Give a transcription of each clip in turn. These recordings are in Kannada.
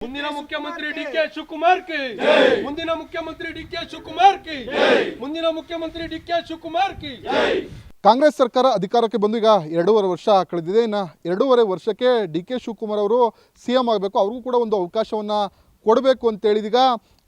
ಮುಂದಿನ ಮುಖ್ಯಮಂತ್ರಿ ಡಿಕೆ ಶಿವಕುಮಾರ್ ಕಿ ಮುಂದಿನ ಮುಖ್ಯಮಂತ್ರಿ ಡಿಕೆ ಶಿವಕುಮಾರ್ ಕಿ ಮುಂದಿನ ಮುಖ್ಯಮಂತ್ರಿ ಡಿಕೆ ಶಿವಕುಮಾರ್ ಕಿ ಕಾಂಗ್ರೆಸ್ ಸರ್ಕಾರ ಅಧಿಕಾರಕ್ಕೆ ಬಂದು ಈಗ 2.5 ವರ್ಷ ಕಳೆದಿದೆ. ಇನ್ನು 2.5 ವರ್ಷಕ್ಕೆ ಡಿ.ಕೆ. ಶಿವಕುಮಾರ್ ಅವರು ಸಿಎಂ ಆಗಬೇಕು, ಅವ್ರಿಗೂ ಕೂಡ ಒಂದು ಅವಕಾಶವನ್ನು ಕೊಡಬೇಕು ಅಂತೇಳಿದೀಗ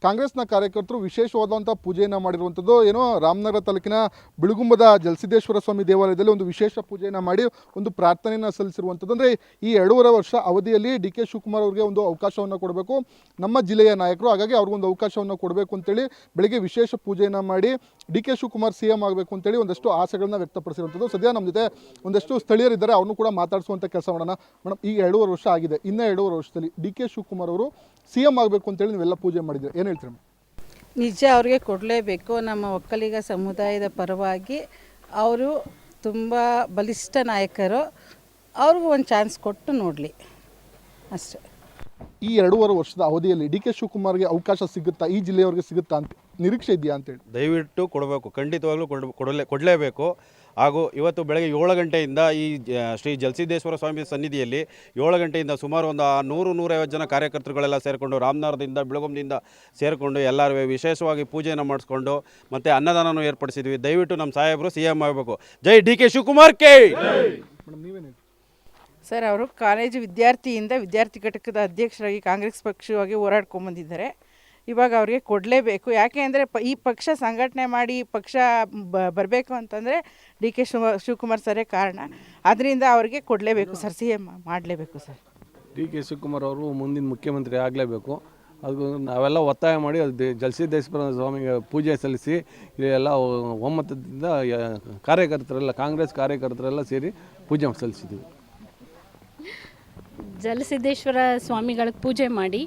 ಕಾಂಗ್ರೆಸ್ನ ಕಾರ್ಯಕರ್ತರು ವಿಶೇಷವಾದಂಥ ಪೂಜೆಯನ್ನು ಮಾಡಿರುವಂಥದ್ದು. ಏನೋ ರಾಮನಗರ ತಾಲೂಕಿನ ಬಿಳುಗುಂಬದ ಜಲಸಿದ್ದೇಶ್ವರ ಸ್ವಾಮಿ ದೇವಾಲಯದಲ್ಲಿ ಒಂದು ವಿಶೇಷ ಪೂಜೆಯನ್ನು ಮಾಡಿ ಒಂದು ಪ್ರಾರ್ಥನೆಯನ್ನು ಸಲ್ಲಿಸಿರುವಂಥದ್ದು. ಅಂದರೆ ಈ 2.5 ವರ್ಷ ಅವಧಿಯಲ್ಲಿ ಡಿ.ಕೆ. ಶಿವಕುಮಾರ್ ಅವರಿಗೆ ಒಂದು ಅವಕಾಶವನ್ನು ಕೊಡಬೇಕು, ನಮ್ಮ ಜಿಲ್ಲೆಯ ನಾಯಕರು, ಹಾಗಾಗಿ ಅವ್ರಿಗೊಂದು ಅವಕಾಶವನ್ನು ಕೊಡಬೇಕು ಅಂತೇಳಿ ಬೆಳಗ್ಗೆ ವಿಶೇಷ ಪೂಜೆಯನ್ನು ಮಾಡಿ ಡಿ.ಕೆ. ಶಿವಕುಮಾರ್ ಸಿಎಂ ಆಗಬೇಕು ಅಂತೇಳಿ ಒಂದಷ್ಟು ಆಸೆಗಳನ್ನ ವ್ಯಕ್ತಪಡಿಸಿರುವಂಥದ್ದು. ಸದ್ಯ ನಮ್ಮ ಜೊತೆ ಒಂದಷ್ಟು ಸ್ಥಳೀಯರಿದ್ದಾರೆ, ಅವ್ರನ್ನೂ ಕೂಡ ಮಾತಾಡಿಸುವಂಥ ಕೆಲಸ ಮಾಡೋಣ. ಮೇಡಮ್, ಈಗ 2.5 ವರ್ಷ ಆಗಿದೆ, ಇನ್ನೂ 2.5 ವರ್ಷದಲ್ಲಿ ಡಿ.ಕೆ. ಶಿವಕುಮಾರ್ ಅವರು ಸಿಎಂ ಆಗಬೇಕು ಅಂತೇಳಿ ನೀವೆಲ್ಲ ಪೂಜೆ ಮಾಡಿದ್ದೀರಿ, ಏನು ಹೇಳ್ತೀರಿ? ನಿಜ, ಅವ್ರಿಗೆ ಕೊಡಲೇಬೇಕು. ನಮ್ಮ ಒಕ್ಕಲಿಗ ಸಮುದಾಯದ ಪರವಾಗಿ ಅವರು ತುಂಬ ಬಲಿಷ್ಠ ನಾಯಕರು, ಅವ್ರಿಗೂ ಒಂದು ಚಾನ್ಸ್ ಕೊಟ್ಟು ನೋಡಲಿ ಅಷ್ಟೇ. ಈ 2.5 ವರ್ಷದ ಅವಧಿಯಲ್ಲಿ ಡಿ.ಕೆ. ಶಿವಕುಮಾರ್ಗೆ ಅವಕಾಶ ಸಿಗುತ್ತಾ, ಈ ಜಿಲ್ಲೆಯವ್ರಿಗೆ ಸಿಗುತ್ತಾ ಅಂತ ನಿರೀಕ್ಷೆ ಇದೆಯಾ ಅಂತೇಳಿ? ದಯವಿಟ್ಟು ಕೊಡಬೇಕು, ಖಂಡಿತವಾಗ್ಲೂ ಕೊಡಲೇಬೇಕು. ಹಾಗೂ ಇವತ್ತು ಬೆಳಗ್ಗೆ 7 ಗಂಟೆಯಿಂದ ಈ ಶ್ರೀ ಜಲಸಿದ್ದೇಶ್ವರ ಸ್ವಾಮಿ ಸನ್ನಿಧಿಯಲ್ಲಿ 7 ಗಂಟೆಯಿಂದ ಸುಮಾರು ಒಂದು 100-150 ಜನ ಕಾರ್ಯಕರ್ತರುಗಳೆಲ್ಲ ಸೇರಿಕೊಂಡು ರಾಮನಗರದಿಂದ ಬಿಳುಗುಂಬದಿಂದ ಸೇರಿಕೊಂಡು ಎಲ್ಲರೂ ವಿಶೇಷವಾಗಿ ಪೂಜೆಯನ್ನು ಮಾಡಿಸ್ಕೊಂಡು ಮತ್ತು ಅನ್ನದಾನನೂ ಏರ್ಪಡಿಸಿದ್ವಿ. ದಯವಿಟ್ಟು ನಮ್ಮ ಸಾಹೇಬರು ಸಿ ಎಂ ಆಗಬೇಕು. ಜೈ ಡಿ.ಕೆ. ಶಿವಕುಮಾರ್ ಕೆ. ಸರ್, ಅವರು ಕಾಲೇಜು ವಿದ್ಯಾರ್ಥಿ ಘಟಕದ ಅಧ್ಯಕ್ಷರಾಗಿ ಕಾಂಗ್ರೆಸ್ ಪಕ್ಷವಾಗಿ ಹೋರಾಡ್ಕೊಂಬಂದಿದ್ದಾರೆ. ಇವಾಗ ಅವ್ರಿಗೆ ಕೊಡಲೇಬೇಕು. ಯಾಕೆ ಅಂದರೆ ಈ ಪಕ್ಷ ಸಂಘಟನೆ ಮಾಡಿ ಪಕ್ಷ ಬರಬೇಕು ಅಂತಂದರೆ ಡಿ.ಕೆ. ಶಿವಕುಮಾರ್ ಸರೇ ಕಾರಣ. ಅದರಿಂದ ಅವ್ರಿಗೆ ಕೊಡಲೇಬೇಕು ಸರ್, ಸಿ ಎಂ ಮಾಡಲೇಬೇಕು ಸರ್. ಡಿ.ಕೆ. ಶಿವಕುಮಾರ್ ಅವರು ಮುಂದಿನ ಮುಖ್ಯಮಂತ್ರಿ ಆಗಲೇಬೇಕು. ಅದು ನಾವೆಲ್ಲ ಒತ್ತಾಯ ಮಾಡಿ ಅದು ಜಲಸಿದ್ದೇಶ್ವರ ಸ್ವಾಮಿಗೆ ಪೂಜೆ ಸಲ್ಲಿಸಿ ಇಲ್ಲೆಲ್ಲ ಒಮ್ಮತದಿಂದ ಕಾರ್ಯಕರ್ತರೆಲ್ಲ ಕಾಂಗ್ರೆಸ್ ಕಾರ್ಯಕರ್ತರೆಲ್ಲ ಸೇರಿ ಪೂಜೆ ಸಲ್ಲಿಸಿದ್ದೀವಿ. ಜಲಸಿದ್ದೇಶ್ವರ ಸ್ವಾಮಿಗಳಿಗೆ ಪೂಜೆ ಮಾಡಿ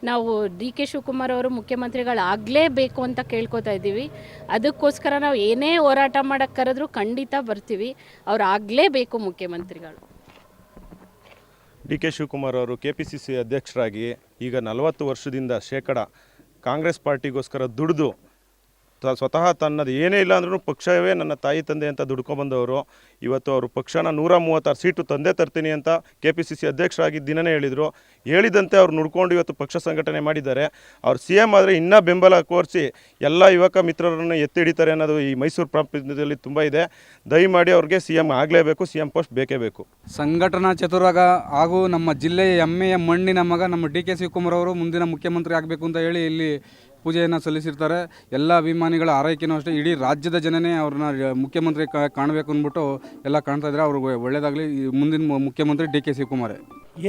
ನಾವು ಡಿ.ಕೆ. ಶಿವಕುಮಾರ್ ಅವರು ಮುಖ್ಯಮಂತ್ರಿಗಳಾಗಲೇಬೇಕು ಅಂತ ಕೇಳ್ಕೊತಾ ಇದ್ದೀವಿ. ಅದಕ್ಕೋಸ್ಕರ ನಾವು ಏನೇ ಹೋರಾಟ ಮಾಡೋಕ್ಕೆ ಕರೆದ್ರೂ ಖಂಡಿತ ಬರ್ತೀವಿ. ಅವ್ರು ಆಗಲೇಬೇಕು ಮುಖ್ಯಮಂತ್ರಿಗಳು. ಡಿ.ಕೆ. ಶಿವಕುಮಾರ್ ಅವರು KPCC ಅಧ್ಯಕ್ಷರಾಗಿ ಈಗ 40 ವರ್ಷದಿಂದ ಕಾಂಗ್ರೆಸ್ ಪಾರ್ಟಿಗೋಸ್ಕರ ದುಡಿದು ಸ್ವತಃ ತನ್ನದು ಏನೇ ಇಲ್ಲ ಅಂದ್ರೂ ಪಕ್ಷವೇ ನನ್ನ ತಾಯಿ ತಂದೆ ಅಂತ ದುಡ್ಕೊಂಬಂದವರು. ಇವತ್ತು ಅವರು ಪಕ್ಷನ 136 ಸೀಟು ತಂದೆ ತರ್ತೀನಿ ಅಂತ KPCC ಅಧ್ಯಕ್ಷರಾಗಿ ದಿನನೇ ಹೇಳಿದರು. ಹೇಳಿದಂತೆ ಅವ್ರು ನುಡ್ಕೊಂಡು ಇವತ್ತು ಪಕ್ಷ ಸಂಘಟನೆ ಮಾಡಿದ್ದಾರೆ. ಅವ್ರು CM ಆದರೆ ಇನ್ನೂ ಬೆಂಬಲ ಕೋರಿಸಿ ಎಲ್ಲ ಯುವಕ ಮಿತ್ರರನ್ನು ಎತ್ತಿ ಹಿಡಿತಾರೆ ಅನ್ನೋದು ಈ ಮೈಸೂರು ಪ್ರಾಂತ್ಯದಲ್ಲಿ ತುಂಬ ಇದೆ. ದಯಮಾಡಿ ಅವ್ರಿಗೆ CM ಆಗಲೇಬೇಕು, CM ಪೋಸ್ಟ್ ಬೇಕೇ ಬೇಕು. ಸಂಘಟನಾ ಚತುರಗ ಹಾಗೂ ನಮ್ಮ ಜಿಲ್ಲೆಯ ಹೆಮ್ಮೆಯ ಮಣ್ಣಿನ ಮಗ ನಮ್ಮ ಡಿ.ಕೆ. ಶಿವಕುಮಾರ್ ಅವರು ಮುಂದಿನ ಮುಖ್ಯಮಂತ್ರಿ ಆಗಬೇಕು ಅಂತ ಹೇಳಿ ಇಲ್ಲಿ ಪೂಜೆಯನ್ನು ಸಲ್ಲಿಸಿರ್ತಾರೆ. ಎಲ್ಲ ಅಭಿಮಾನಿಗಳ ಆರೈಕೆಯೂ ಅಷ್ಟೇ. ಇಡೀ ರಾಜ್ಯದ ಜನನೇ ಅವ್ರನ್ನ ಮುಖ್ಯಮಂತ್ರಿ ಕಾಣಬೇಕು ಅಂದ್ಬಿಟ್ಟು ಎಲ್ಲ ಕಾಣ್ತಾ ಇದ್ದಾರೆ. ಅವ್ರಿಗೆ ಒಳ್ಳೆಯದಾಗಲಿ. ಮುಂದಿನ ಮುಖ್ಯಮಂತ್ರಿ ಡಿ.ಕೆ. ಶಿವಕುಮಾರೇ.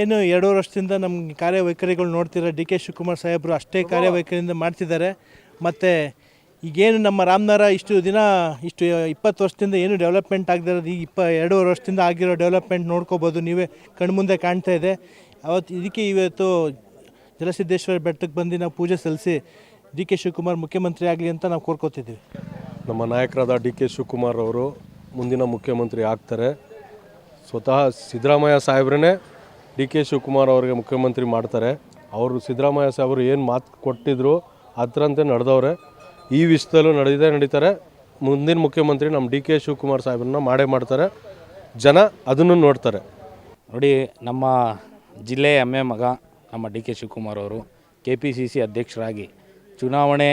ಏನು 2 ವರ್ಷದಿಂದ ನಮ್ಮ ಕಾರ್ಯವೈಖರಿಗಳು ನೋಡ್ತಿರೋ ಡಿ.ಕೆ. ಶಿವಕುಮಾರ್ ಸಾಹೇಬರು ಅಷ್ಟೇ ಕಾರ್ಯವೈಖರಿಯಿಂದ ಮಾಡ್ತಿದ್ದಾರೆ. ಮತ್ತು ಈಗೇನು ನಮ್ಮ ರಾಮನಗರ ಇಷ್ಟು 20 ವರ್ಷದಿಂದ ಏನು ಡೆವಲಪ್ಮೆಂಟ್ ಆಗದಿರೋದು ಈ 2.5 ವರ್ಷದಿಂದ ಆಗಿರೋ ಡೆವಲಪ್ಮೆಂಟ್ ನೋಡ್ಕೋಬೋದು, ನೀವೇ ಕಣ್ಮುಂದೆ ಕಾಣ್ತಾ ಇದೆ. ಇದಕ್ಕೆ ಇವತ್ತು ಜಲಸಿದ್ದೇಶ್ವರ ಬೆಟ್ಟಕ್ಕೆ ಬಂದು ನಾವು ಪೂಜೆ ಸಲ್ಲಿಸಿ ಡಿ.ಕೆ. ಶಿವಕುಮಾರ್ ಮುಖ್ಯಮಂತ್ರಿ ಆಗಲಿ ಅಂತ ನಾವು ಕೋರ್ಕೋತಿದ್ದೀವಿ. ನಮ್ಮ ನಾಯಕರಾದ ಡಿ.ಕೆ. ಶಿವಕುಮಾರ್ ಅವರು ಮುಂದಿನ ಮುಖ್ಯಮಂತ್ರಿ ಆಗ್ತಾರೆ. ಸ್ವತಃ ಸಿದ್ದರಾಮಯ್ಯ ಸಾಹೇಬ್ರೇ ಡಿ.ಕೆ. ಶಿವಕುಮಾರ್ ಅವರಿಗೆ ಮುಖ್ಯಮಂತ್ರಿ ಮಾಡ್ತಾರೆ. ಅವರು ಸಿದ್ದರಾಮಯ್ಯ ಸಾಹೇಬರು ಏನು ಮಾತು ಕೊಟ್ಟಿದ್ರು ಅದರಂತೆ ನಡೆದವ್ರೆ. ಈ ವಿಷಯದಲ್ಲೂ ನಡೀತಾರೆ. ಮುಂದಿನ ಮುಖ್ಯಮಂತ್ರಿ ನಮ್ಮ ಡಿ.ಕೆ. ಶಿವಕುಮಾರ್ ಸಾಹೇಬ್ರನ್ನ ಮಾಡ್ತಾರೆ. ಜನ ಅದನ್ನು ನೋಡ್ತಾರೆ. ನೋಡಿ, ನಮ್ಮ ಜಿಲ್ಲೆಯ ಹೆಮ್ಮೆ ಮಗ ನಮ್ಮ ಡಿ.ಕೆ. ಶಿವಕುಮಾರ್ ಅವರು KPCC ಅಧ್ಯಕ್ಷರಾಗಿ ಚುನಾವಣೆ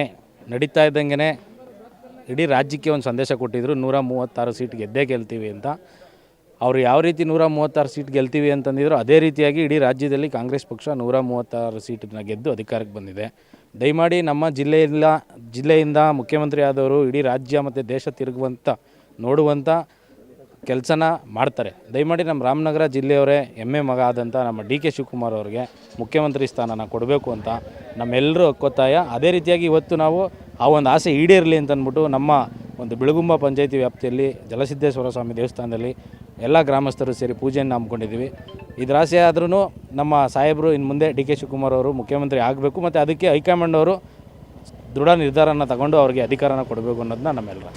ನಡೀತಾ ಇದ್ದಂಗೆ ಇಡೀ ರಾಜ್ಯಕ್ಕೆ ಒಂದು ಸಂದೇಶ ಕೊಟ್ಟಿದ್ದರು, 136 ಸೀಟ್ ಗೆದ್ದೇ ಗೆಲ್ತೀವಿ ಅಂತ. ಅವರು ಯಾವ ರೀತಿ 136 ಸೀಟ್ ಗೆಲ್ತೀವಿ ಅಂತಂದಿದ್ರು, ಅದೇ ರೀತಿಯಾಗಿ ಇಡೀ ರಾಜ್ಯದಲ್ಲಿ ಕಾಂಗ್ರೆಸ್ ಪಕ್ಷ 136 ಸೀಟನ್ನು ಗೆದ್ದು ಅಧಿಕಾರಕ್ಕೆ ಬಂದಿದೆ. ದಯಮಾಡಿ ನಮ್ಮ ಜಿಲ್ಲೆಯಿಂದ ಮುಖ್ಯಮಂತ್ರಿ ಆದವರು ಇಡೀ ರಾಜ್ಯ ಮತ್ತು ದೇಶ ನೋಡುವಂಥ ಕೆಲಸನ ಮಾಡ್ತಾರೆ. ದಯಮಾಡಿ ನಮ್ಮ ರಾಮನಗರ ಜಿಲ್ಲೆಯವರೇ ಹೆಮ್ಮೆ ಮಗ ಆದಂಥ ನಮ್ಮ ಡಿ.ಕೆ. ಶಿವಕುಮಾರ್ ಅವರಿಗೆ ಮುಖ್ಯಮಂತ್ರಿ ಸ್ಥಾನನ ಕೊಡಬೇಕು ಅಂತ ನಮ್ಮೆಲ್ಲರೂ ಒತ್ತಾಯ. ಅದೇ ರೀತಿಯಾಗಿ ಇವತ್ತು ನಾವು ಆ ಒಂದು ಆಸೆ ಈಡೇರಲಿ ಅಂತ ಅಂದ್ಬಿಟ್ಟು ನಮ್ಮ ಒಂದು ಬಿಳುಗುಂಬ ಪಂಚಾಯತಿ ವ್ಯಾಪ್ತಿಯಲ್ಲಿ ಜಲಸಿದ್ದೇಶ್ವರ ಸ್ವಾಮಿ ದೇವಸ್ಥಾನದಲ್ಲಿ ಎಲ್ಲ ಗ್ರಾಮಸ್ಥರು ಸೇರಿ ಪೂಜೆಯನ್ನು ಹಮ್ಮಿಕೊಂಡಿದ್ದೀವಿ. ಇದರ ಆಸೆ ಆದ್ರೂ ನಮ್ಮ ಸಾಹೇಬರು ಇನ್ನು ಮುಂದೆ ಡಿ.ಕೆ. ಶಿವಕುಮಾರ್ ಅವರು ಮುಖ್ಯಮಂತ್ರಿ ಆಗಬೇಕು ಮತ್ತು ಅದಕ್ಕೆ ಹೈಕಮಾಂಡ್ ಅವರು ದೃಢ ನಿರ್ಧಾರನ ತಗೊಂಡು ಅವರಿಗೆ ಅಧಿಕಾರನ ಕೊಡಬೇಕು ಅನ್ನೋದನ್ನ ನಮ್ಮೆಲ್ಲರ